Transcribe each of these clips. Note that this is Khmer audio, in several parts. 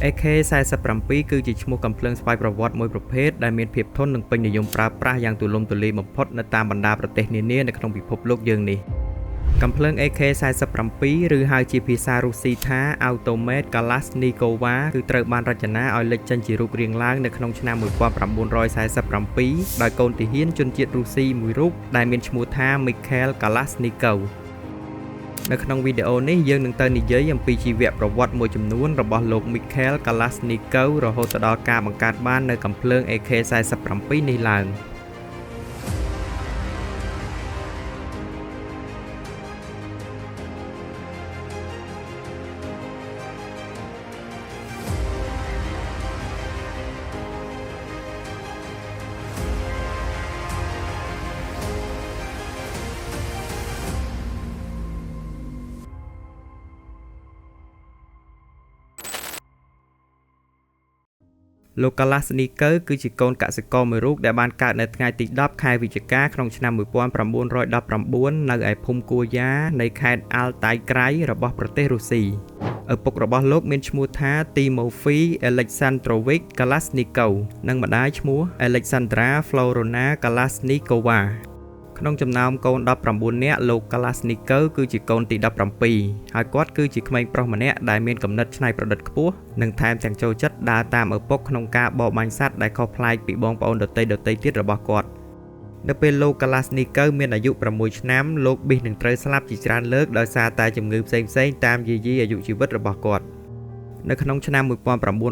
AK-47 គឺជាឈ្មោះកាំភ្លើងស្វ័យប្រវត្តិមួយប្រភេទដែលមានភាពធន់និងពេញនិយមប្រើប្រាស់យ៉ាងទូលំទូលាយបំផុតនៅតាមបណ្ដាប្រទេសនានានៅក្នុងពិភពលោកយើងនេះកាំភ្លើង AK-47 ឬហៅជាភាសារុស្ស៊ីថា Automat Kalashnikova គឺត្រូវបានរចនាឲ្យលេចចេញជារូបរាងឡើងនៅក្នុងឆ្នាំ1947ដោយកូនទាហានជនជាតិរុស្ស៊ីមួយរូបដែលមានឈ្មោះថា Mikhail Kalashnikov នៅក្នុងវីដេអូនេះយើងនឹងទៅនិយាយអំពីជីវប្រវត្តិមួយចំនួនរបស់លោក Mikhail Kalashnikov រហូតដល់ការបង្កើតបាននៅកាំភ្លើង AK-47 នេះឡើងលោក Kalashnikov គឺជាកូនកសិករមួយរូបដែលបានកើតនៅថ្ងៃទី10ខែវិច្ឆិកាក្នុងឆ្នាំ1919នៅឯភូមិគួយ៉ានៃខេត្ត Altai Krai របស់ប្រទេសរុស្ស៊ីឪពុករបស់លោកមានឈ្មោះថា Timofey Alexandrovich Kalashnikov និងម្ដាយឈ្មោះ Alexandra Florona Kalashnikova ក្នុងចំណោមកូន19នាក់លោក Kalashnikov គឺជាកូនទី17ហើយគាត់គឺជាក្មេងប្រុសម្នាក់ដែលមានគំនិតច្នៃប្រឌិតខ្ពស់និងថែមទាំងចូលចិត្តដើរតាមឪពុកក្នុងការបរបាញ់សត្វដែលខុសប្លែកពីបងប្អូនដទៃទៀតរបស់គាត់នៅពេលលោក Kalashnikov មានអាយុ6ឆ្នាំលោកប៊ីសនឹងត្រូវស្លាប់ជាច្រើនលើកដោយសារតែជំងឺផ្សេងៗតាមយាយីអាយុជីវិតរបស់គាត់នៅក្នុងឆ្នាំ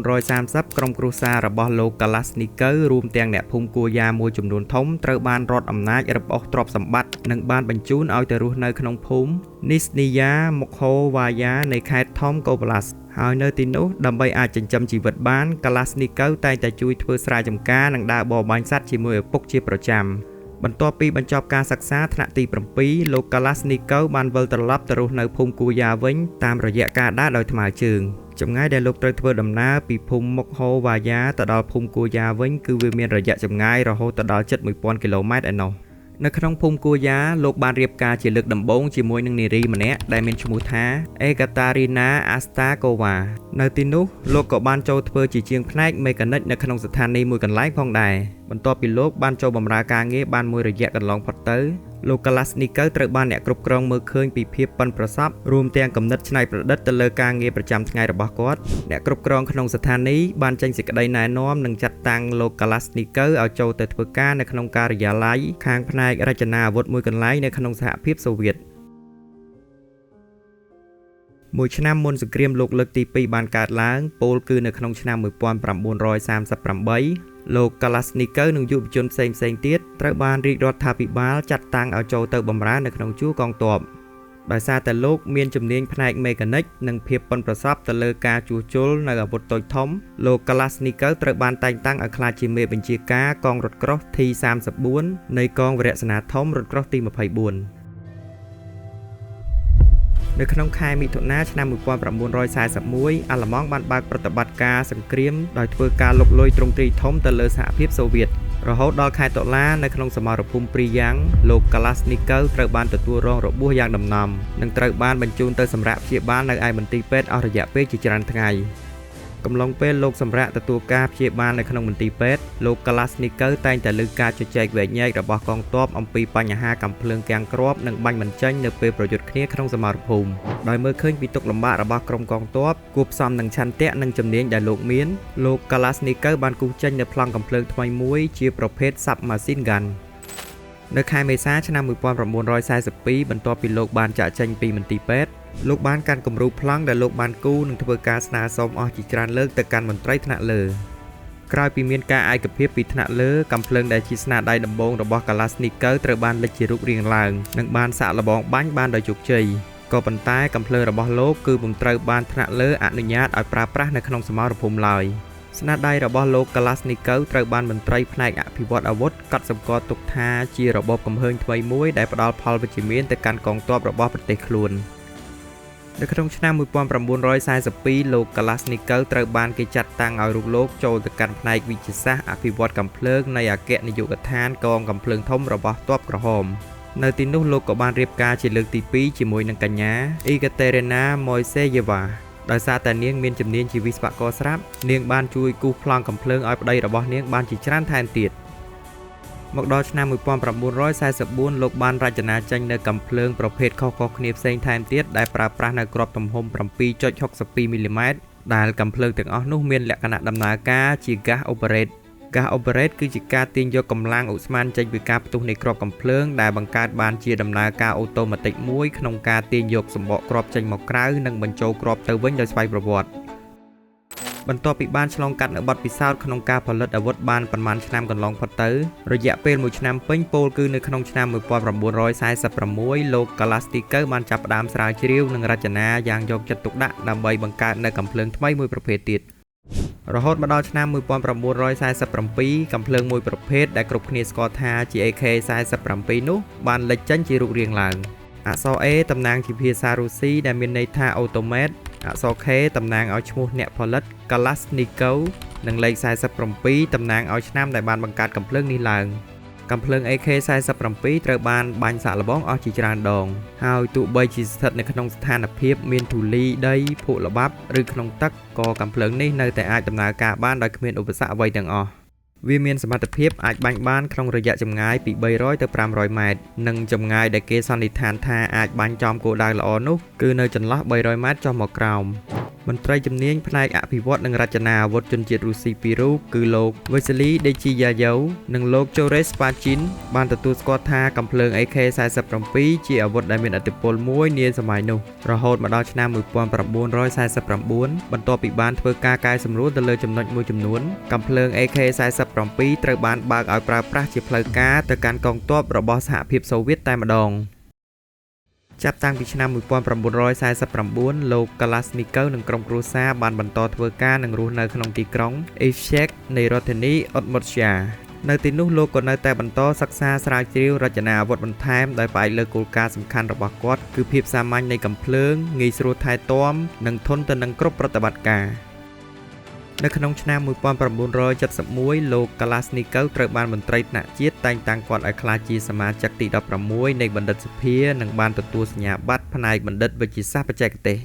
1930ក្រុមគ្រួសាររបស់លោក Kalashnikov រួមទាំងអ្នកភូមិគួយ៉ាមួយចំនួនធំត្រូវបានរដ្ឋអំណាចរឹបអូសទ្រព្យសម្បត្តិនិងបានបញ្ជូនឲ្យទៅរស់នៅក្នុងភូមិ Nizhniya Mukhovaya នៃខេត្ត Tomkovolas ហើយនៅទីនោះដើម្បីអាចចិញ្ចឹមជីវិតបាន Kalashnikov តែងតែជួយធ្វើស្រែចម្ការនិងដើរបរបាញ់សត្វជាមួយឪពុកជាប្រចាំបន្ទាប់ពីបញ្ចប់ការសិក្សាថ្នាក់ទី7លោក Kalashnikov បានវិលត្រឡប់ទៅរស់នៅភូមិគួយ៉ាវិញតាមរយៈការដើរដោយថ្មើរជើងចម្ងាយដែលលោកត្រូវធ្វើដំណើរពីភូមិមុខហូវ៉ាយ៉ាទៅដល់ភូមិគួយ៉ាវិញគឺវាមានរយៈចម្ងាយរហូតដល់ជិត 1000 គីឡូម៉ែត្រឯណោះនៅក្នុងភូមិគួយ៉ាលោកបានរៀបការជាលើកដំបូងជាមួយនឹងនារីម្នាក់ដែលមានឈ្មោះថា Ekaterina Astakova នៅទីនោះលោកក៏បានចូលធ្វើជាជាងផ្នែកមេកានិកនៅក្នុងស្ថានីយ៍មួយកន្លែងផងដែរបន្ទាប់ពីលោកបានចូលបម្រើការងារបានមួយរយៈកន្លងផុតទៅលោក Kalashnikov ត្រូវបានអ្នកគ្រប់គ្រងមើលឃើញពីភាពប៉ិនប្រសប់រួមទាំងគំនិតច្នៃប្រឌិតទៅលើការងារប្រចាំថ្ងៃរបស់គាត់អ្នកគ្រប់គ្រងក្នុងស្ថានីយ៍បានចេញសេចក្តីណែនាំនិងចាត់តាំងលោក Kalashnikov ឲ្យចូលទៅធ្វើការនៅក្នុងការិយាល័យខាងផ្នែករចនាអាវុធមួយកន្លែងនៅក្នុងសហភាពសូវៀតមួយឆ្នាំមុនសង្គ្រាមលោកលើកទី2បានកើតឡើងពោលគឺនៅក្នុងឆ្នាំ1938លោក Kalashnikov និងយុវជនផ្សេងទៀតត្រូវបានរាជរដ្ឋាភិបាលចាត់តាំងឲ្យចូលទៅបម្រើនៅក្នុងជួរកងទ័ពដោយសារតែលោកមានជំនាញផ្នែកមេកានិកនិងភាពប៉ិនប្រសប់ទៅលើការជួសជុលនៅអាវុធតូចធំលោក Kalashnikov ត្រូវបានតែងតាំងឲ្យក្លាយជាមេបញ្ជាការកងរថក្រោះ T34 នៃកងវរៈសេនាធំរថក្រោះទី24នៅក្នុងខែមិថុនាឆ្នាំ1941អាល្លឺម៉ង់បានបើកប្រតិបត្តិការសង្គ្រាមដោយធ្វើការលុកលុយទ្រង់ទ្រីធំទៅលើសហភាពសូវៀតរហូតដល់ខែតុលានៅក្នុងសមរភូមិព្រីយ៉ាងលោក Kalashnikov ត្រូវបានទទួលរងរបួសយ៉ាងដំណំនិងត្រូវបានបញ្ជូនទៅសម្រាកព្យាបាលនៅឯមន្ទីរពេទ្យអស់រយៈពេលជាច្រើនថ្ងៃកំឡុងពេលលោកសម្រាកទទួលការព្យាបាលនៅក្នុងមន្ទីរពេទ្យលោក Kalashnikov តែងតែលើកការជជែកវែកញែករបស់កងទ័ពអំពីបញ្ហាកាំភ្លើងកាំងគ្រាប់និងបាញ់មិនចេញនៅពេលប្រយុទ្ធគ្នាក្នុងសមរភូមិដោយមើលឃើញពីទុក្ខលំបាករបស់ក្រុមកងទ័ពគួបផ្សំនឹងឆន្ទៈនិងជំនាញដែលលោកមានលោក Kalashnikov បានគូសចេញនូវប្លង់កាំភ្លើងថ្មីមួយជាប្រភេទ Submachine Gun នៅខែមេសាឆ្នាំ1942បន្ទាប់ពីលោកបានចាកចេញពីមន្ទីរពេទ្យលោកបានកាន់គំរូប្លង់ដែលលោកបានគូនឹងធ្វើការស្នើសុំអស់ជាច្រើនលើកទៅកាន់មន្ត្រីថ្នាក់លើក្រោយពីមានការឯកភាពពីថ្នាក់លើកាំភ្លើងដែលជាស្នាដៃដំបូងរបស់ Kalashnikov ត្រូវបានលេចជារូបរាងឡើងនិងបានសាកល្បងបាញ់បានដោយជោគជ័យក៏ប៉ុន្តែកាំភ្លើងរបស់លោកគឺពុំត្រូវបានថ្នាក់លើអនុញ្ញាតឲ្យប្រើប្រាស់នៅក្នុងសមរភូមិឡើយស្នាដៃរបស់លោក Kalashnikov ត្រូវបានមន្ត្រីផ្នែកអភិវឌ្ឍអាវុធកត់សម្គាល់ទុកថាជារបបកំហើញថ្មីមួយដែលផ្ដល់ផលវិជ្ជមានទៅកាន់កងទ័ពរបស់ប្រទេសខ្លួននៅក្នុងឆ្នាំ1942លោក Kalashnikov ត្រូវបានគេចាត់តាំងឲ្យរូបលោកចូលទៅកាន់ផ្នែកវិទ្យាសាស្ត្រអភិវឌ្ឍកាំភ្លើងនៃអគ្គនាយកដ្ឋានកងកាំភ្លើងធំរបស់ទ័ពក្រហមនៅទីនោះលោកក៏បានរៀបការជាលើកទី2ជាមួយនឹងកញ្ញា Ekaterina Moiseyeva ដោយសារតែនាងមានជំនាញជាវិស្វករស្រាប់នាងបានជួយគូសប្លង់កំភ្លើងឲ្យប្តីរបស់នាងបានជាច្រើនថែមទៀតមកដល់ឆ្នាំ1944លោកបានរចនាចេញនូវកំភ្លើងប្រភេទខុសៗគ្នាផ្សេងថែមទៀតដែលប្រើប្រាស់នៅគ្រាប់ទំហំ 7.62 មីលីម៉ែត្រដែលកំភ្លើងទាំងអស់នោះមានលក្ខណៈដំណើរការជា gas operate gas operate គឺជាការទាញយកកម្លាំងឧស្ម័នចេញពីការផ្ទុះនៃគ្រាប់កំភ្លើងដែលបង្កើតបានជាដំណើរការអូតូម៉ាទិកមួយក្នុងការទាញយកសម្បកគ្រាប់ចេញមកក្រៅនិងបញ្ចូលគ្រាប់ទៅវិញដោយស្វ័យប្រវត្តិបន្ទាប់ពីបានឆ្លងកាត់នៅបទពិសោធន៍ក្នុងការផលិតអាវុធបានប្រមាណឆ្នាំកន្លងផុតទៅរយៈពេល1ឆ្នាំពេញពោលគឺនៅក្នុងឆ្នាំ1946លោក Kalashnikov បានចាប់ផ្ដើមស្រាវជ្រាវនិងរចនាយ៉ាងយកចិត្តទុកដាក់ដើម្បីបង្កើតនូវកំភ្លើងថ្មីមួយប្រភេទទៀតរហូតមកដល់ឆ្នាំ1947កំភ្លើងមួយប្រភេទដែលគ្រប់គ្នាស្គាល់ថាជា AK-47 នោះបានលេចចេញជារូបរាងឡើងអក្សរ A តំណាងជាភាសារុស្ស៊ីដែលមានន័យថា Automat អក្សរ K តំណាងឲ្យឈ្មោះអ្នកផលិត Kalashnikov និងលេខ47តំណាងឲ្យឆ្នាំដែលបានបង្កើតកំភ្លើងនេះឡើងកំភ្លើង AK-47 ត្រូវបានបាញ់សាកល្បងអស់ជាច្រើនដងហើយទោះបីជាស្ថិតនៅក្នុងស្ថានភាពមានធូលីដីភក់ល្បាប់ឬក្នុងទឹកក៏កំភ្លើងនេះនៅតែអាចដំណើរការបានដោយគ្មានឧបសគ្គអ្វីទាំងអស់វាមានសមត្ថភាពអាចបាញ់បានក្នុងរយៈចម្ងាយពី300ទៅ500ម៉ែត្រនិងចម្ងាយដែលគេសន្និដ្ឋានថាអាចបាញ់ចំគោលដៅល្អនោះគឺនៅចន្លោះ300ម៉ែត្រចុះមកក្រោមមន្ត្រីជំនាញផ្នែកអភិវឌ្ឍនិងរចនាអាវុធជនជាតិរុស្ស៊ីពីររូបគឺលោក Vasily Dechiyayev និងលោក Boris Spachkin បានទទួលស្គាល់ថាកំភ្លើង AK-47 ជាអាវុធដែលមានឥទ្ធិពលមួយនាសម័យនោះរហូតមកដល់ឆ្នាំ1949បន្ទាប់ពីបានធ្វើការកែសម្រួលទៅលើចំណុចមួយចំនួនកំភ្លើង AK-47 ត្រូវបានបើកឲ្យប្រើប្រាស់ជាផ្លូវការទៅកាន់កងទ័ពរបស់សហភាពសូវៀតតែម្ដងចាប់តាំងពីឆ្នាំ1949លោក Kalashnikov និងក្រុមគ្រួសារបានបន្តធ្វើការនិងរស់នៅក្នុងទីក្រុង Izhevsk នៃរដ្ឋធានី Udmurtia នៅទីនោះលោកក៏នៅតែបន្តសិក្សាស្រាវជ្រាវរចនាអាវុធបន្ថែមដោយផ្អែកលើគោលការណ៍សំខាន់របស់គាត់គឺភាពសាមញ្ញនៃកំភ្លើងងាយស្រួលថែទាំនិងធន់ទៅនឹងគ្រប់ប្រតិបត្តិការនៅក្នុងឆ្នាំ1971លោក Kalashnikov ត្រូវបានមន្ត្រីថ្នាក់ជាតិតែងតាំងគាត់ឲ្យក្លាយជាសមាជិកទី16នៃបណ្ឌិតសភានិងបានទទួលសញ្ញាបត្រផ្នែកបណ្ឌិតវិទ្យាសាស្ត្របច្ចេកទេស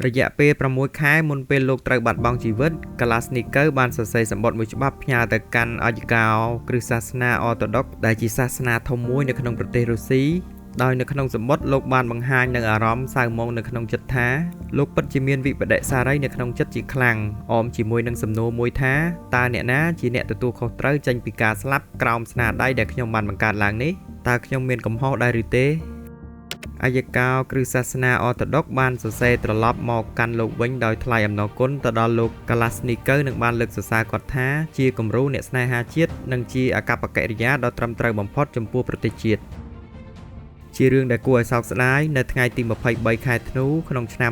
រយៈពេល6ខែមុនពេលលោកត្រូវបាត់បង់ជីវិត Kalashnikov បានសរសេរសម្បត្តិមួយច្បាប់ផ្ញើទៅកាន់អធិការគ្រឹះសាសនាអ៊ร์ថូដុកសដែលជាសាសនាធំមួយនៅក្នុងប្រទេសរុស្ស៊ីដោយនៅក្នុងសម្បត្តិលោកបានបង្ហាញនូវអារម្មណ៍សៅហ្មងនៅក្នុងចិត្តថាលោកពិតជាមានវិបដិសារីនៅក្នុងចិត្តជាខ្លាំងអមជាមួយនឹងសំណួរមួយថាតើអ្នកណាជាអ្នកទទួលខុសត្រូវចេញពីការស្លាប់ក្រោមស្នាដៃដែលខ្ញុំបានបង្កើតឡើងនេះតើខ្ញុំមានកំហុសដែរឬទេអយកាគ្រឹះសាសនាអ៊ร์ថូដុកសបានសរសេរត្រឡប់មកកាន់លោកវិញដោយថ្លែងអំណរគុណទៅដល់លោក Kalashnikov និងបានលើកសរសើរគាត់ថាជាគំរូអ្នកស្នេហាជាតិនិងជាអាកប្បកិរិយាដ៏ត្រឹមត្រូវបំផុតចំពោះប្រទេសជាតិជារឿងដែលគួរឲ្យសោកស្ដាយនៅថ្ងៃទី23ខែធ្នូក្នុងឆ្នាំ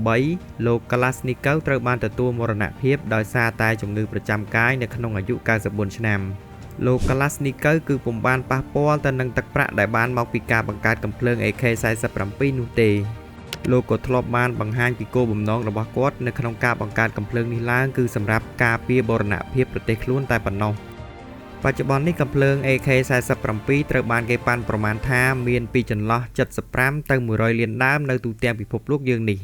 2013លោក Kalashnikov ត្រូវបានទទួលមរណភាពដោយសារតែជំងឺប្រចាំកាយនៅក្នុងអាយុ94ឆ្នាំលោក Kalashnikov គឺពុំបានប៉ះពាល់ទៅនឹងទឹកប្រាក់ដែលបានមកពីការបង្កើតកំភ្លើង AK-47 នោះទេលោកក៏ធ្លាប់បានបង្ហាញពីគោលបំណងរបស់គាត់នៅក្នុងការបង្កើតកំភ្លើងនេះឡើងគឺសម្រាប់ការពារបូរណភាពប្រទេសខ្លួនតែប៉ុណ្ណោះបច្ចុប្បន្ននេះកំភ្លើង AK-47 ត្រូវបានគេប៉ាន់ប្រមាណថាមានពីចន្លោះ75ទៅ100លានដើមនៅទូទាំងពិភពលោកយើងនេះ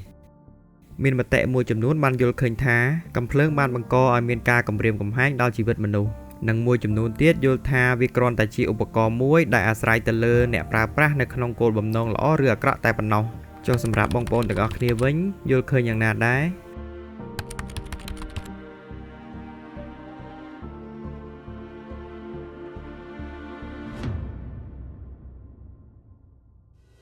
មានមតិមួយចំនួនបានយល់ឃើញថាកំភ្លើងបានបង្កឲ្យមានការគំរាមកំហែងដល់ជីវិតមនុស្សនិងមួយចំនួនទៀតយល់ថាវាគ្រាន់តែជាឧបករណ៍មួយដែលអាស្រ័យទៅលើអ្នកប្រើប្រាស់នៅក្នុងគោលបំណងល្អឬអាក្រក់តែប៉ុណ្ណោះចុះសម្រាប់បងប្អូនទាំងអស់គ្នាវិញយល់ឃើញយ៉ាងណាដែរ